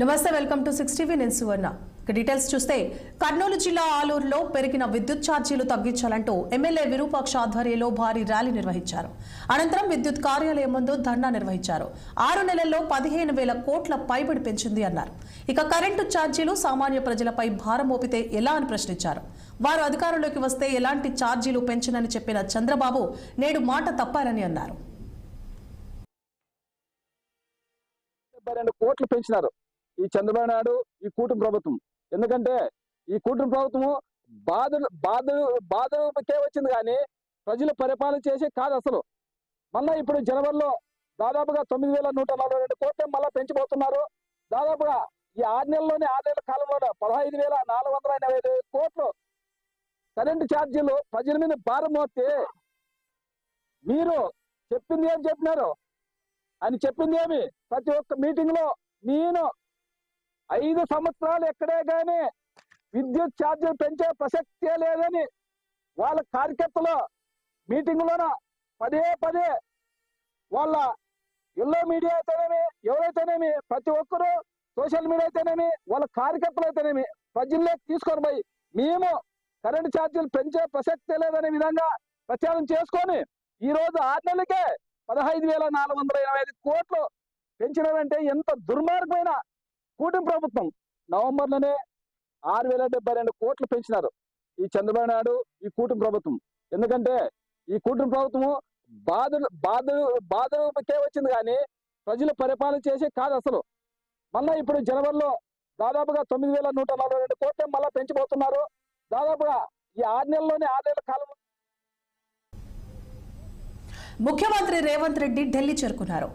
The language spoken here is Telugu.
నమస్తే, వెల్కమ్ టు 6 టీవీ. నేను సువర్ణ. డీటెయిల్స్ చూస్తే కర్నూలు జిల్లా ఆలూరులో పెరిగిన విద్యుత్ ఛార్జీలు తగ్గించాలంటూ ఎమ్మెల్యే విరూపాక్ష ఆధ్వర్యంలో భారీ ర్యాలీ నిర్వహించారు. అనంతరం విద్యుత్ కార్యాలయం ముందు ధర్నా నిర్వహించారు. 6 నెలల్లో 15,000 కోట్ల పైబడి పెంచింది అన్నారు. ఇక కరెంటు ఛార్జీలు సామాన్య ప్రజలపై భారం మోపితే ఎలా అని ప్రశ్నించారు. వారు అధికారంలోకి వస్తే ఎలాంటి ఛార్జీలు పెంచనని చెప్పిన చంద్రబాబు నేడు మాట తప్పారని అన్నారు. 72 కోట్లు పెంచినారు ఈ చంద్రబాబు నాయుడు, ఈ కూటమి ప్రభుత్వం. ఎందుకంటే ఈ కూటమి ప్రభుత్వము బాధలకే వచ్చింది, కానీ ప్రజలు పరిపాలన చేసే కాదు అసలు. మళ్ళీ ఇప్పుడు జనవరిలో దాదాపుగా 9,142 కోట్లు మళ్ళీ పెంచిపోతున్నారు. దాదాపుగా ఈ 6 నెలల కాలంలో 15,485 కోట్లు కరెంటు ఛార్జీలు ప్రజల మీద భారం మోస్తే మీరు చెప్పింది ఏం చెప్పినారు? ఆయన చెప్పింది ఏమి? ప్రతి ఒక్క మీటింగ్ లో నేను 5 సంవత్సరాలు ఎక్కడే కానీ విద్యుత్ ఛార్జీలు పెంచే ప్రసక్తే లేదని వాళ్ళ కార్యకర్తలు మీటింగ్ లోన పదే వాళ్ళ ఎల్లో మీడియా అయితేనేమి, ఎవరైతేనేమి, ప్రతి ఒక్కరు సోషల్ మీడియా అయితేనేమి, వాళ్ళ కార్యకర్తలు అయితేనేమి ప్రజల్లోకి తీసుకొని పోయి మేము కరెంటు ఛార్జీలు పెంచే ప్రసక్తే లేదనే విధంగా ప్రచారం చేసుకొని ఈ రోజు 6 నెలలకే 15,485 కోట్లు పెంచినారంటే ఎంత దుర్మార్గమైన కూటమి ప్రభుత్వం. నవంబర్లోనే 6,072 కోట్లు పెంచినారు ఈ చంద్రబాబు నాయుడు, ఈ కూటమి ప్రభుత్వం. ఎందుకంటే ఈ కూటమి ప్రభుత్వము బాధలకే వచ్చింది, కానీ ప్రజలు పరిపాలన చేసే కాదు అసలు. మళ్ళీ ఇప్పుడు జనవరిలో దాదాపుగా 9,142 కోట్లు మళ్ళీ పెంచిపోతున్నారు. దాదాపుగా ఈ 6 నెలల కాలంలో ముఖ్యమంత్రి రేవంత్ రెడ్డి ఢిల్లీ చేరుకున్నారు.